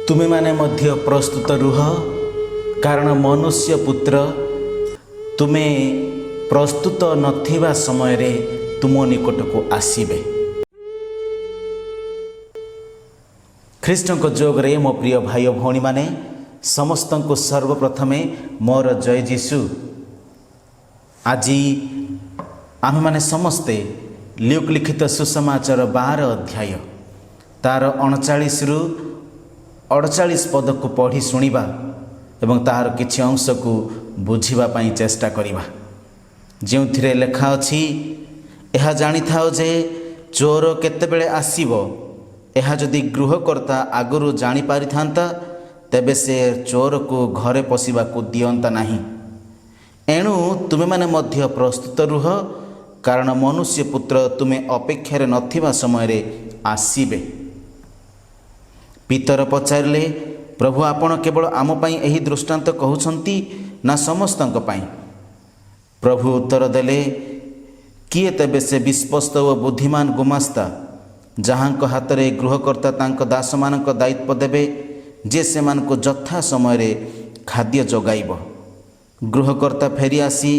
तुमे माने मध्य प्रस्तुत रुह, कारण मनुष्य पुत्र तुमे प्रस्तुत नथिबा समय रे तुम निकट को आसीबे। ख्रीष्ट को जोग रे मो प्रिय भाई भौणी माने समस्त को सर्वप्रथमे मोर जय जीशु। आज आम माने समस्ते ल्यूक लिखित सुसमाचार 12 अध्याय तार 39 रु 48 पद को पढ़ी शुणा एवं तार किछि अंश को बुझिबा पई चेष्टा करिबा। जेउथिरे लेखा अछि, एहा जानि थाओ जे चोर केतेबेले आसीबो, एहा जदि गृहकर्ता आगुरु जानि पारि थांता तेबे से चोर को घरे पशिबा को दियंता नाही। एणु तुमे माने मध्य प्रस्तुत रुह, कारण मनुष्य पुत्र तुमे अपेक्षारे नथिबा समय रे आसीबे। पितर पचारिले, प्रभु आपण केवल आम पाई एही दृष्टांत कहउछंती ना समस्तंक पाई? प्रभु उत्तर देले, किए तेबे से विश्वस्त व बुद्धिमान गुमास्ता जहाँक हाथ रे गृहकर्ता तांक दास मानक दायित्व देबे, जे सेमान को जथा समय रे खाद्य जोगाइब। गृहकर्ता फेरी आसी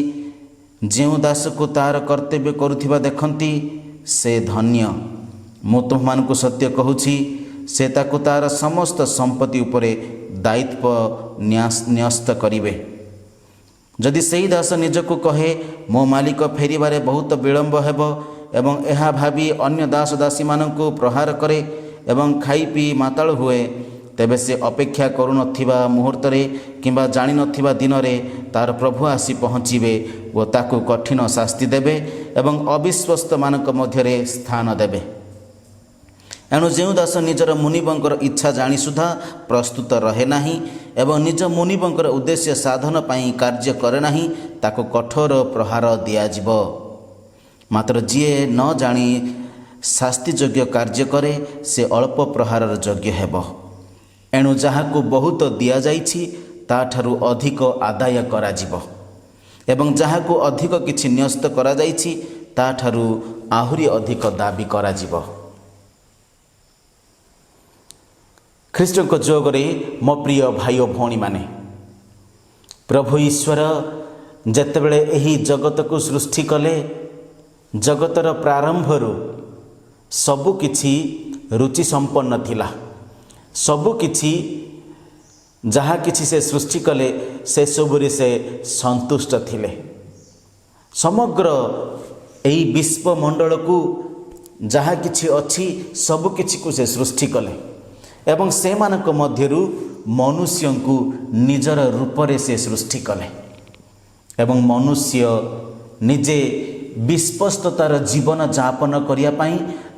जेउ दास को तार कर्तव्य करुथिबा देखंती से धन्य। मु तुममानकु सत्य कहूछि, से ताकु तार समस्त संपत्ति उपरे दायित्व न्यस्त करिवे। जदि सेही दास निजको कहे, मो मालिक फेरिबारे बहुत विलंब हेब एवं एहा भावी अन्य दास दासी मानकु प्रहार करे एवं खाई पी माताल हुए, तेबे से अपेक्षा करू नथिबा मुहूर्त रे किंबा जानि नथिबा दिन रे तार प्रभु आसी पहुँचीबे ओ ताकु कठिन शास्ति देबे एवं अविश्वस्त मानक मध्य रे स्थान देबे। एणु जो दास निजर मुनिबंकर इच्छा जानी सुधा प्रस्तुत रहे नाही एवं निज मुनिबंकर उद्देश्य साधन पाई कार्य करे नाही, ताको कठोर प्रहार दियाजिब। मात्र जीए न जानी शास्ति योग्य कार्य करे से अल्प प्रहार योग्य हेब। एणु जहाकु बहुत दिया जाइछि ताठारु अधिक आदाय कराजिब एवं जहाकु अधिक किछि न्यस्त करा जाइछि ताठारु आहुरी अधिक दाबी कराजिब। ख्रीष्ट को जोग रे मो प्रिय भाई भौणी माने, प्रभु ईश्वर जेतेबेले एही जगत को सृष्टि कले, जगतर प्रारंभरु सबु किछि रुचि संपन्न थिला। सबु किछि जहा किछि से सृष्टि कले से सबुरे से संतुष्ट थिले। समग्र एही विश्व मंडल को जहा किछि अछि सबु किछि को से सृष्टि कले एवं से मानक मध्यरु मनुष्य को निजर रूपरे से सृष्टि कले एवं मनुष्य निजे विश्वस्ततार जीवन जापन करिया पाई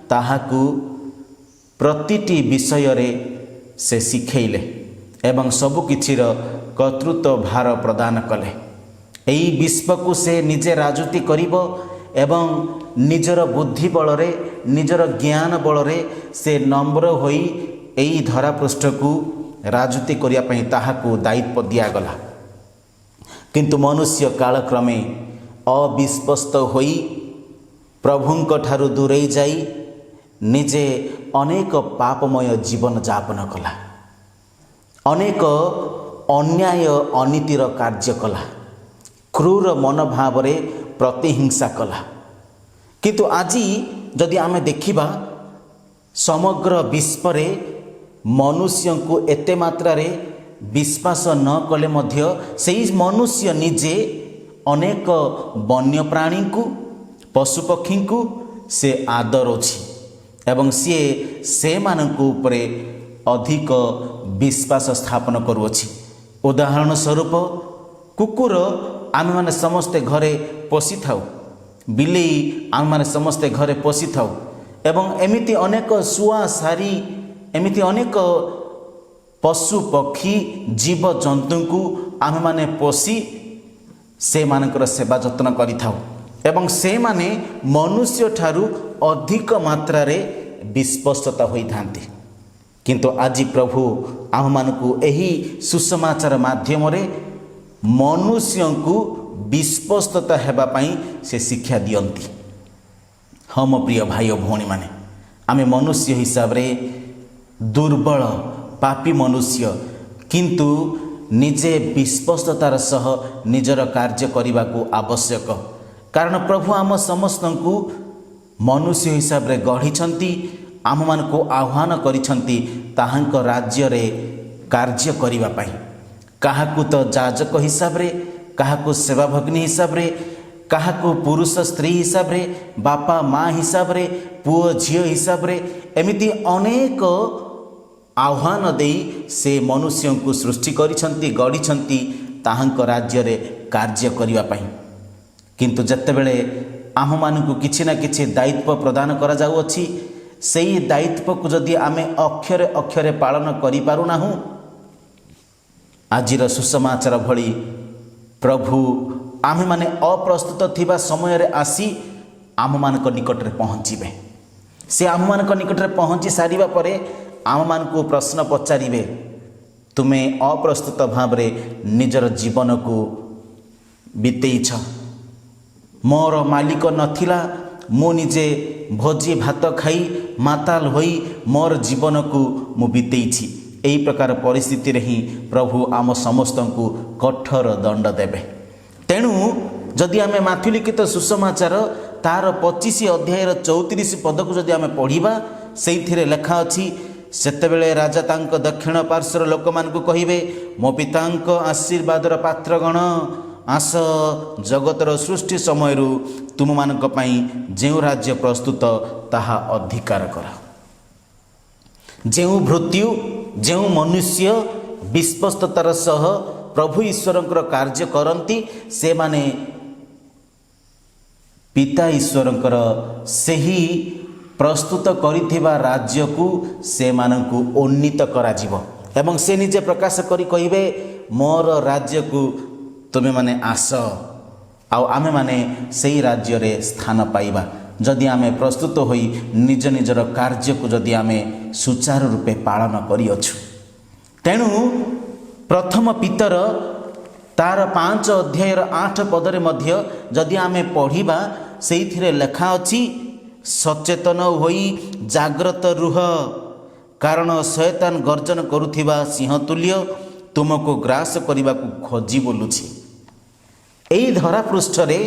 ताहाकु प्रतिटी विषय रे से शिखेले एवं सबु किछिर कर्तृत्व भार प्रदान कले। एई विश्व को से निजे राजूति करिबो एवं निजर बुद्धि बल रे निजर ज्ञान बल रे से नम्र होई एई धरा पृष्ठ को राजूति करिया पई ताहाकु दायित्व दियागला। किंतु मनुष्य कालक्रमे अविश्वस्त होई प्रभुंक ठारु दूरेई जाई निजे अनेक पापमय जीवन जापन कला, अनेक अन्याय अनीतिर कार्य कला, क्रूर मनोभाव रे प्रतिहिंसा कला। किंतु आज जदि आमे देखिबा समग्र विश्व रे मनुष्य को एते मात्रा रे विश्वास न कले मध्य सेई मनुष्य निजे अनेक वन्य प्राणी को पशु पक्षी को से आदर अछि एवं सीए से मानकु उपरे अधिक विश्वास स्थापन करुअछि। उदाहरण स्वरूप कुकुर आमे माने समस्ते घरे पोषि थाउ, बिलेई आमे माने समस्ते घरे पोषि थाउ एवं एमिति अनेक सुआ सारी एमिति अनेक पशु पक्षी जीव जंतु को आमे माने पोषि से मानकर सेवा जत्न करि थाउ एवं से माने मनुष्य ठारू अधिक मात्रा रे विश्वस्तता होई थांती। किंतु आज प्रभु आम मानकु एही सुसमाचार माध्यम रे मनुष्य को विश्वस्तता हेबा पाई से शिक्षा दियंती। हम प्रिय भाई भौणी माने, आमे मनुष्य हिसाब रे दुर्बल पापी मनुष्य किंतु निजे विश्वस्ततार सह निजर कार्य करने को आवश्यक। कारण प्रभु आम समस्त को मनुष्य हिसाब रे गढ़ी आम मान को आह्वान करिसंती ताहांक राज्य रे कार्य करिबा पाई। काहाकू तो जाजक हिसाब रे, काहाकू सेवा भगिनी हिसाब रे, काहाकू पुरुष स्त्री हिसाब रे, बापा माँ हिसाब रे, पुओ झियो हिसाब रे, एमिति अनेक आह्वान देई से मनुष्य को सृष्टि करिसंती गढ़ी ताहांक राज्य रे कार्य करिबा पाई। किंतु जत्तेबेले आम मानकु किछि ना किछि दायित्व प्रदान करा जाउअछि, सेही दायित्व को जदि आमे अक्षरे अक्षरे पालन करि पारुनाहु, आजिर सुसमाचार भली प्रभु आमे माने अप्रस्तुत थिबा समय रे आसी आम मानक निकट रे पहुँचीबे। से आम मानक निकट रे पहुँची सारिबा परे आम मानकु प्रश्न पचारिबे, तुमे अप्रस्तुत भाव रे निजर जीवन को बितेइछ। मोर मालिक नथिला, मु निजे भोजी भात खाई माताल होई मोर जीवन को मु बितेइछि। एही प्रकार परिस्थिति रे ही प्रभु आम समस्त को कठोर दंड देबे। तेणु जदि आमे माथि लिखित सुसमाचार तार 25 अध्यायर 34 पद को जदि आमे पढ़िबा, सेइथिरे लेखा अछि, सेतेबेले राजा तांक दक्षिण पार्श्वर लोक मान को कहिबे, मो पितांक आशीर्वादर पात्रगण आस, जगतर सृष्टि समय तुम मानक पई जेउ राज्य प्रस्तुत ताहा अधिकार कर। जेउ भृत्यु जेउ मनुष्य विश्वस्ततार सह प्रभु ईश्वरंकर कार्य करती, से माने पिता ईश्वरंकर सही प्रस्तुत करिथिबा राज्य को से मानकु उन्नीत करा जिवो। एवं से निजे प्रकाश करी कहिबे, मोर राज्य को तुमे माने आस, आमे माने सेही राज्य रे स्थान पाइबा जदि आमे प्रस्तुत होई निज निजर कार्य को जदि आमे सुचारू रूपे पालन करिअछु। तेणु प्रथम पितर तार 5 अध्यायर 8 पदरे मध्य जदि आमे पढ़िबा, सेइथिरे लेखा अछि, सचेतन होई जाग्रत रुह, कारण शैतान गर्जन करुथिबा सिंह तुल्य तुमको ग्रास करने को खोजी बोलुछि। एई धरा पृष्ठ रे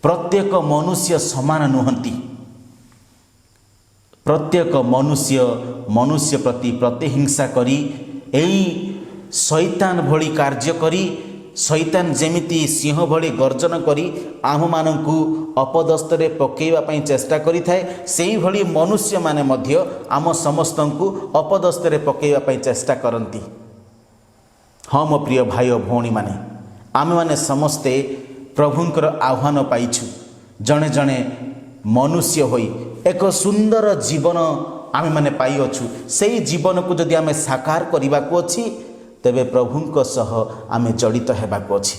प्रत्येक मनुष्य समान नुहंती। प्रत्येक मनुष्य प्रति प्रतिहिंसा करी, एई शैतान भली कार्य करी, शैतान जेमिति सिंह भली गर्जन करी आम मानकु अपदस्तरे पकेइबा पई चेष्टा करिथाए, सेही भली मनुष्य माने मध्य आम समस्तंकु अपदस्तरे पकेइबा पई चेष्टा करंती। हाँ मो प्रिय भाई और भौणी माने, आमे माने समस्ते प्रभुंकर आह्वान पाइछु। जणे जणे मनुष्य होई एक सुंदर जीवन आमे माने पाई अछु। सेही जीवन को जदि आमे साकार करिबा को अछि, तेबे प्रभुंक सह आमे जड़ित हेबा को अछि।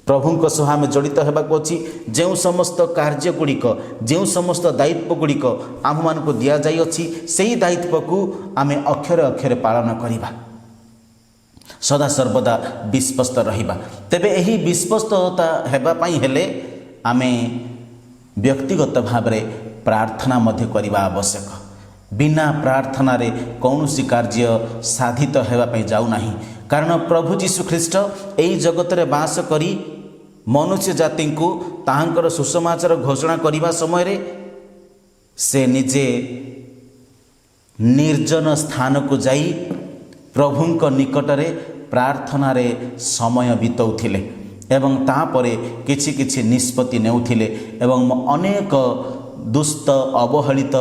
प्रभुंक सह आमे जड़ित हेबा को अछि। जेउ समस्त कार्य गुड़िक, जेउ समस्त दायित्व गुड़िक आम मानकु दिया जाई अछि, सेही दायित्व को आमे अक्षरे अक्षरे पालन करिबा, सदा सर्वदा विश्वस्त रहिबा। तेबे एही विश्वस्तता हेबा पई हेले आमे व्यक्तिगत भाव रे प्रार्थना मध्य करिबा आवश्यक। बिना प्रार्थना रे कौनसी कार्य साधित हेबा पई जाउ नाही। कारण प्रभु जीशु ख्रीष्ट एही जगत रे वास करी मनुष्य जाति को ताहांकर सुसमाचार घोषणा करिबा समय रे से निजे निर्जन स्थान को जाई प्रभुंक निकटरे प्रार्थना रे समय बिताउथिले एवं तापरे किछि किछि निष्पत्ति नेउथिले एवं अनेक दुष्ट अवहेलित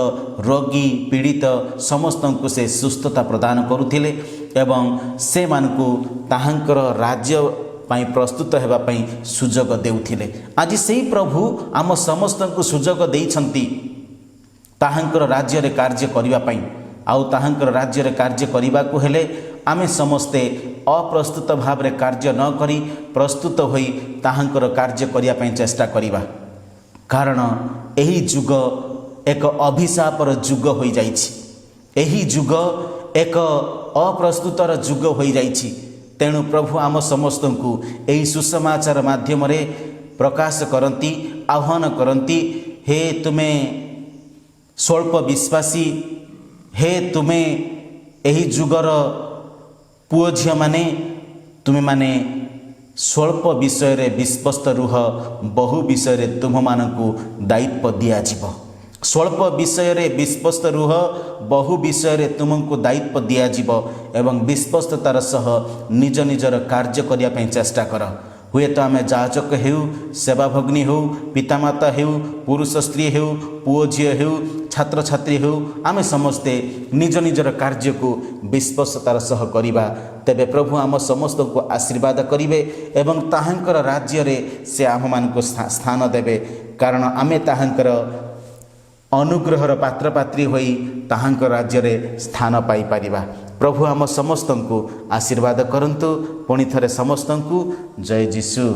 रोगी पीड़ित समस्त को से सुस्थता प्रदान करुथिले एवं से मानकु ताहांकर राज्य पाई प्रस्तुत हेबा पाई सुजोग देउथिले। आज सेही प्रभु आम समस्त को सुजोग देइछंती ताहांकर राज्य रे कार्य करिबा पाई। आउ ताहांकर राज्य रे कार्य करिबा को हेले आमे समस्ते अप्रस्तुत भाव रे कार्य न करी प्रस्तुत होई ताहांकर कार्य करिया पाई चेष्टा करिबा। कारण एही जुग एक अभिशापर जुग होई जाइछि। एही जुग एक अप्रस्तुतर जुग होई जाइछि। तेणु प्रभु आम समस्त को एही सुसमाचार माध्यम रे प्रकाश करंती, आह्वान करंती, हे तुमे स्वल्प विश्वासी, हे तुमे ଏହି ଯୁଗର ପୁଅ ଝିଅମାନେ ତୁମେମାନେ ସ୍ୱଳ୍ପ ବିଷୟରେ ବିଶ୍ୱସ୍ତ ରୁହ, ବହୁ ବିଷୟରେ ତୁମମାନଙ୍କୁ ଦାୟିତ୍ୱ ଦିଆଯିବ। ସ୍ୱଳ୍ପ ବିଷୟରେ ବିଶ୍ୱସ୍ତ ରୁହ, ବହୁ ବିଷୟରେ ତୁମକୁ ଦାୟିତ୍ୱ ଦିଆଯିବ ଏବଂ ବିଶ୍ୱସ୍ତତାର ସହ ନିଜ ନିଜର କାର୍ଯ୍ୟ କରିବା ପାଇଁ ଚେଷ୍ଟା କର। ହୁଏତ ଆମେ ଯାଜକ ହେଉ, ସେବା ଭଗ୍ନୀ ହେଉ, ପିତାମାତା ହେଉ, ପୁରୁଷ ସ୍ତ୍ରୀ ହେଉ, ପୁଅ ଝିଅ ହେଉ, ଛାତ୍ରଛାତ୍ରୀ ହେଉ, ଆମେ ସମସ୍ତେ ନିଜ ନିଜର କାର୍ଯ୍ୟକୁ ବିଶ୍ୱସ୍ତତାର ସହ କରିବା। ତେବେ ପ୍ରଭୁ ଆମ ସମସ୍ତଙ୍କୁ ଆଶୀର୍ବାଦ କରିବେ ଏବଂ ତାହାଙ୍କର ରାଜ୍ୟରେ ସେ ଆମମାନଙ୍କୁ ସ୍ଥାନ ଦେବେ, କାରଣ ଆମେ ତାହାଙ୍କର ଅନୁଗ୍ରହର ପାତ୍ରପାତ୍ରୀ ହୋଇ ତାହାଙ୍କ ରାଜ୍ୟରେ ସ୍ଥାନ ପାଇପାରିବା। ପ୍ରଭୁ ଆମ ସମସ୍ତଙ୍କୁ ଆଶୀର୍ବାଦ କରନ୍ତୁ। ପୁଣି ଥରେ ସମସ୍ତଙ୍କୁ ଜୟ ଯୀଶୁ।